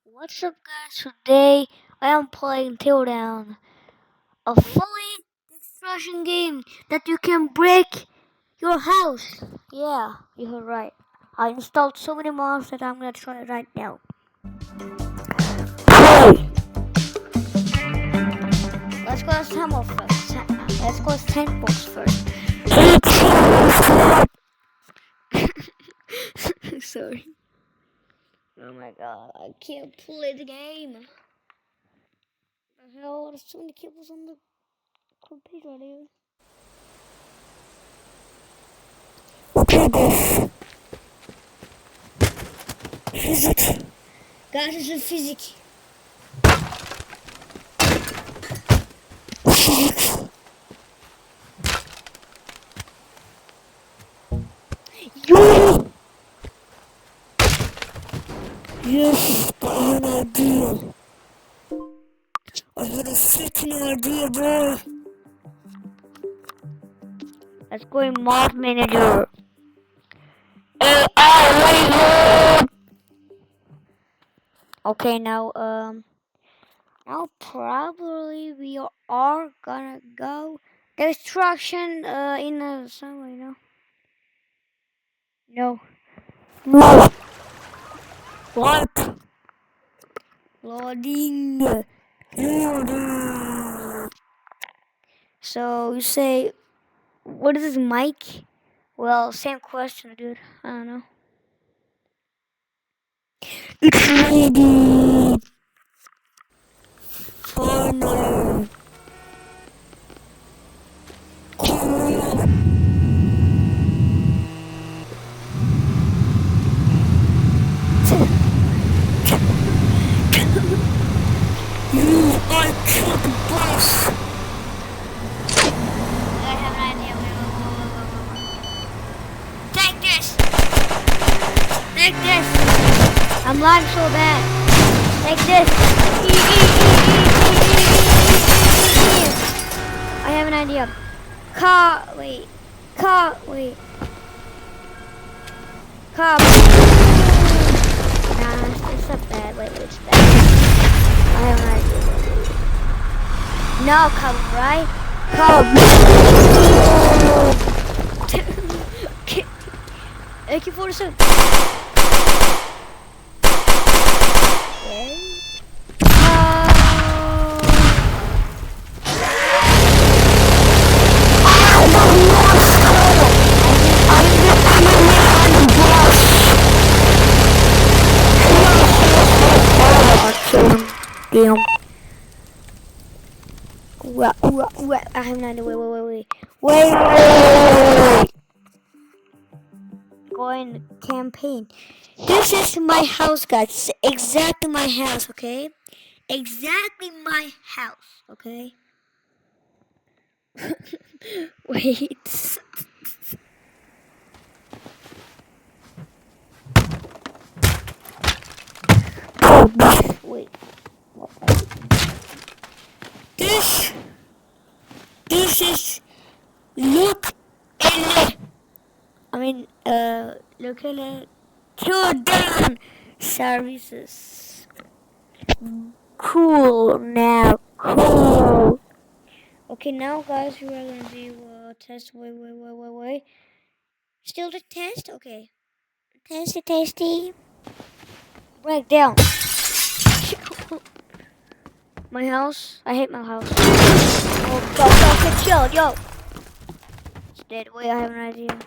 What's up, guys? Today I am playing TEARDOWN, a fully destruction game that you can break your house. Yeah, you heard right. I installed so many mods that I'm gonna try it right now. Hey, let's go to Samuel first. Let's go to Sandbox first. Sorry. Oh my god, I can't play the game. The hell, there's so many cables on the computer, dude. Okay, guys. Physics. Guys, this is physics. You! Yes, I have an idea. I had a freaking idea, bro. Let's go in mod manager. Okay, now probably we are gonna go destruction in somewhere, No. No. What? Loading. Loading. So you say, what is this mic? Well, same question, dude. I don't know. It's ready. Finally. You are the boss. I have an idea. Take this. Take this. I'm lying so bad. Take this. I have an idea. Wait. Car. Nah, it's not bad. Wait, it's bad. I have an idea. No, come, right? Come. AK-47. Okay. Damn. Wait. I have an idea. Wait. Going campaign. This is my house, guys. Exactly my house, okay? Exactly my house, okay? Wait. Wait. This is look at TEARDOWN services. Cool now. Cool. Okay, now guys, we are gonna do test. Wait. Still the test? Okay. Tasty. Breakdown. My house. I hate my house. Oh, go, yo. It's dead. Wait, I have an idea.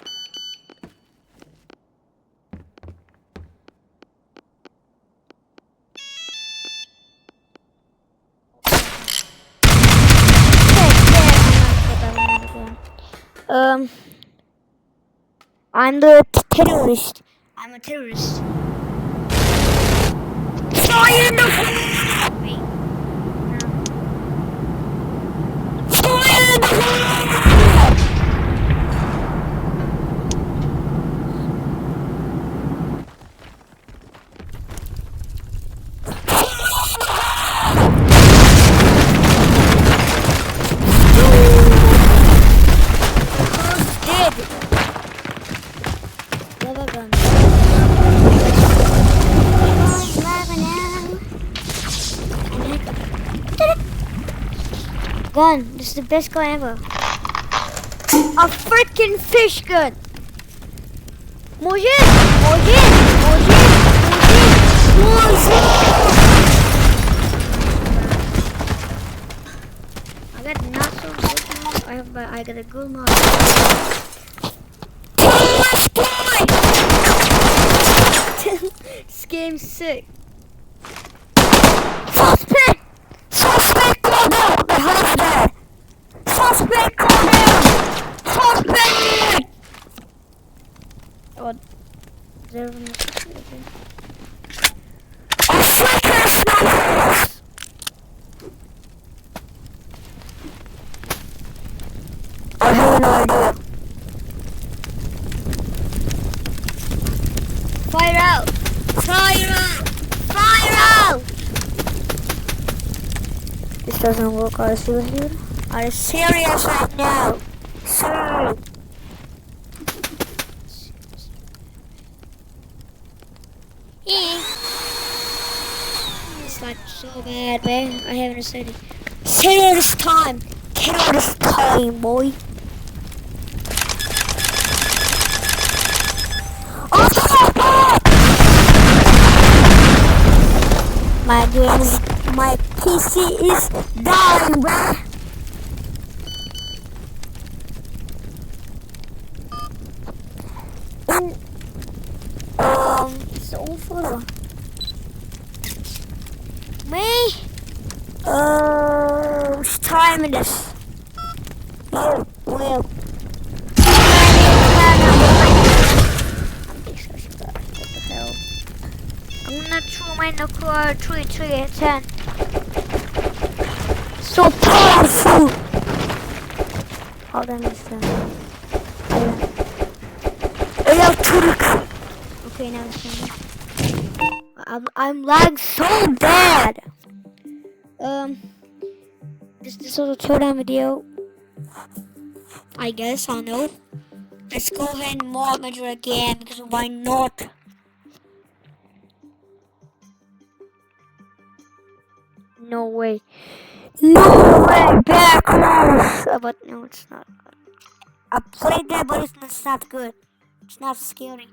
I'm the terrorist. I'm a terrorist. Fire in the Wait. No. Fire in the Dead. Lava gun. gun. This is the best gun ever. A freaking fish gun. Mojin! Mojin! Mojin! Mojin! I got not so good now. But I got a good mod. This game's sick. Suspect! Suspect go down! The house there! Suspect go down! Suspect! Oh, there was a freaking sniper! I have no idea. Fire out! Fire out! Fire out! This doesn't work. Are you serious, dude? Are you serious right now? Sir! It's like so bad, man. I haven't said it. Terrorist time! Terrorist time, boy! My PC is dying, bruh. It's all photo. Me? Which time it is? Oh, well. What the hell? I'm gonna throw my nuclear 3, 10. So powerful! Oh, that makes sense. Electric! Okay, now it's done. I'm lagging so bad! This was a teardown video. I guess, I don't know. Let's go ahead and mod measure again, because why not? No way. No way! Backwards! But no, it's not good. I played that, but it's not good. It's not scary.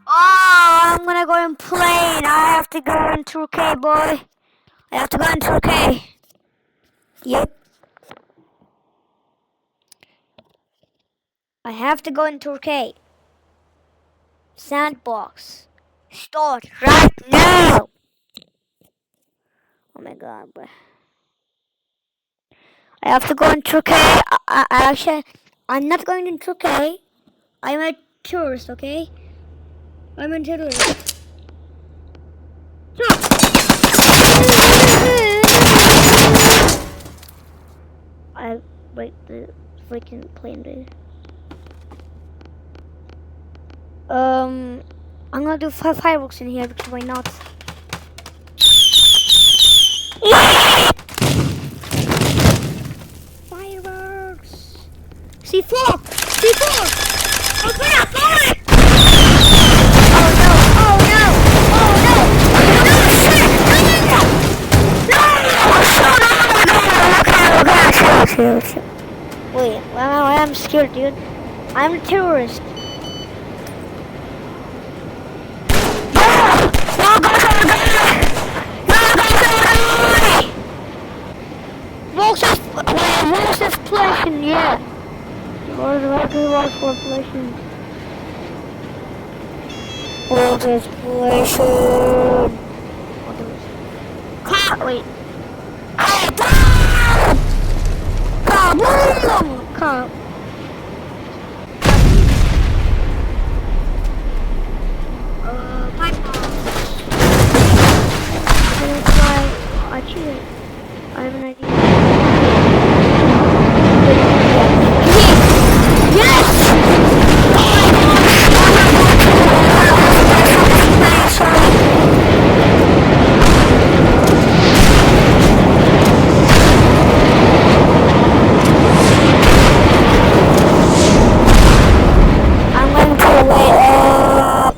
Oh, I'm gonna go and play. I have to go in 2K, boy. I have to go in 2K. Yep. I have to go in 2K. Sandbox. Start right now. Oh my god, bro. I have to go in 2K. Actually, I'm not going in 2K. I'm a tourist, okay? I'm a tourist. I break the freaking plane, dude. I'm gonna do 5 fireworks in here because why not? Fireworks! C4! C4! Okay, I found it! Oh no! Oh no! Oh no! No! Shit! No! No! Shit! Wait, I'm scared, dude. I'm a terrorist. What's this flashing? Yeah. What is for flashing? What is flashing? Car, wait. Car, boom! Car. My I cheated. I have an idea. Yes! I'm going to wait up.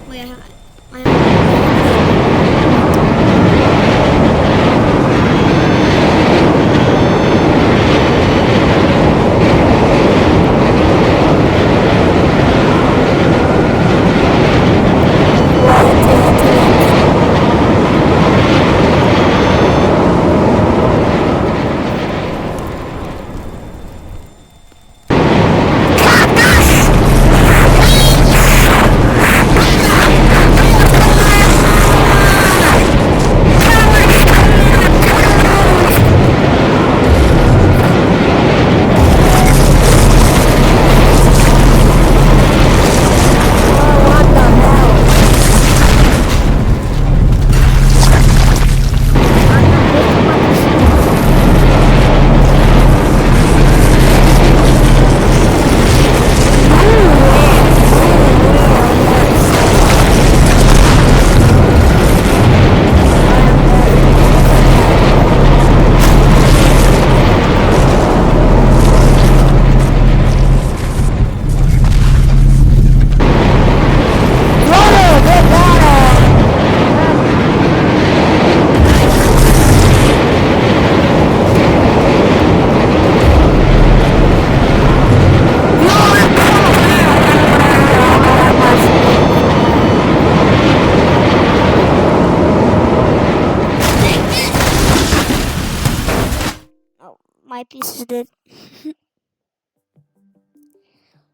my piece is dead.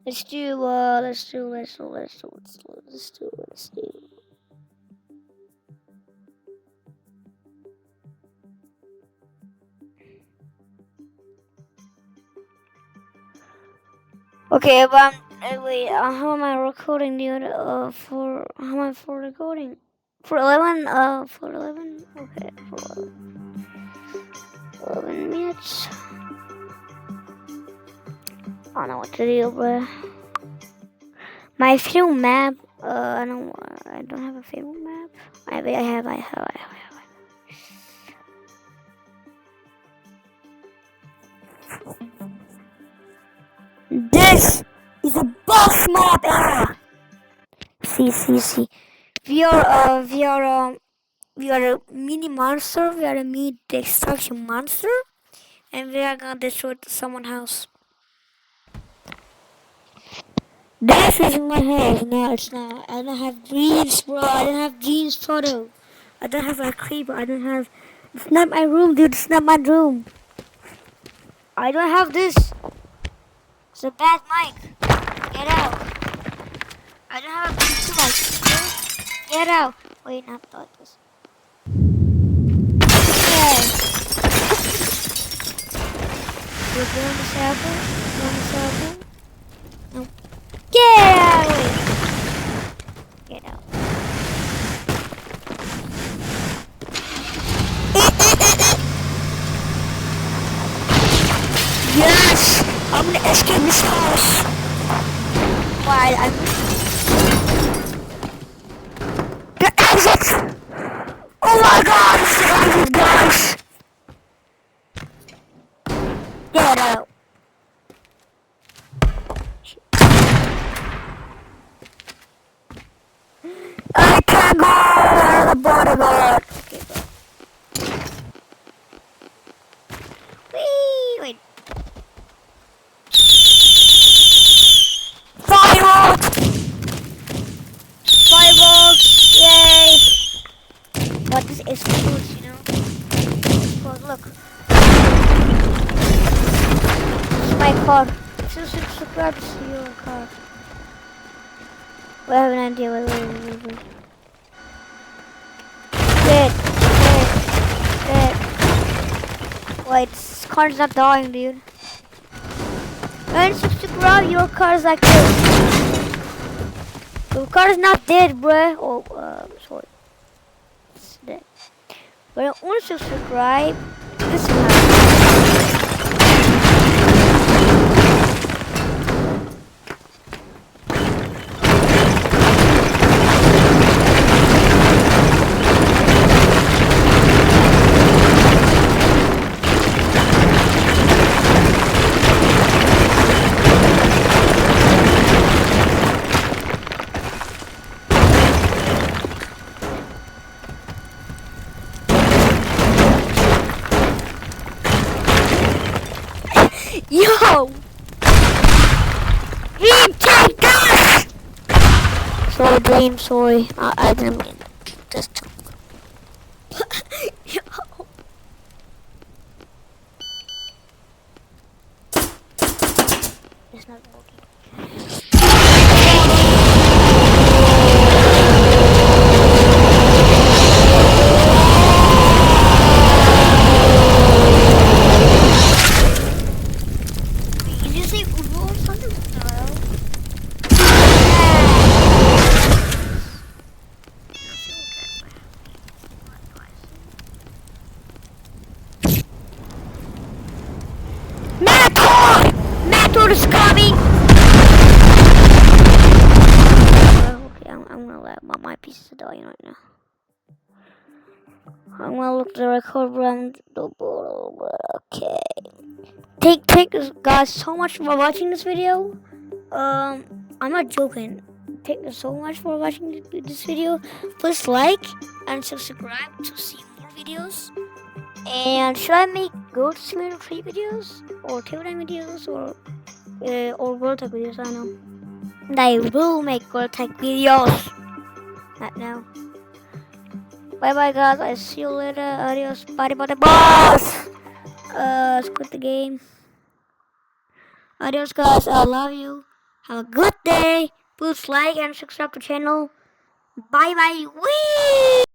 Let's do. Okay, but wait. How am I recording, dude? For how am I for recording? For 11. For 11. Okay, for 11 minutes. I don't know what to do, bro. My favorite map. I don't have a favorite map. I have. This is the best map ever. See. We are a mini monster. We are a mini destruction monster, and we are gonna destroy someone's house. This is my house. No, it's not. I don't have dreams, bro. I don't have dreams photo. I don't have a creeper. I don't have. It's not my room, dude. It's not my room. I don't have this. It's a bad mic. Get out. I don't have a good mic. Get out. Wait, not like this. Yeah. You're going to circle? No. Get out. Get out. Yes! I'm gonna escape this house. Why? The exit! Oh my god! It's the exit, guys! Get out. I can't go out of the bottom of it. Okay, go. Wait. Fireworks! Yay! But this is good, you know? Well, look. This is my car. Subscribe to see your car. I have an idea. Wait. Dead. Wait, this car's not dying, dude. And subscribe, your car's like this. Your car is not dead, bruh. Oh, sorry. It's dead. But I want to subscribe. This one. Yo! Dream, take us! Sorry, Dream, sorry. I didn't mean this to. Yo! It's not working. Mentor is coming! Okay, I'm gonna let my pieces die right now. I'm gonna look the record around the board. Okay. Thank you guys so much for watching this video. I'm not joking. Thank you so much for watching this video. Please like and subscribe to see more videos. And should I make Goat Simulator 3 videos? Or TEARDOWN videos? Or World Tech videos? I don't know. And I will make World Tech videos. Not now. Bye bye guys. I see you later. Adios. Bye bye boss. with the game. Adios, guys. I love you. Have a good day. Please like and subscribe to the channel. Bye bye. Wee!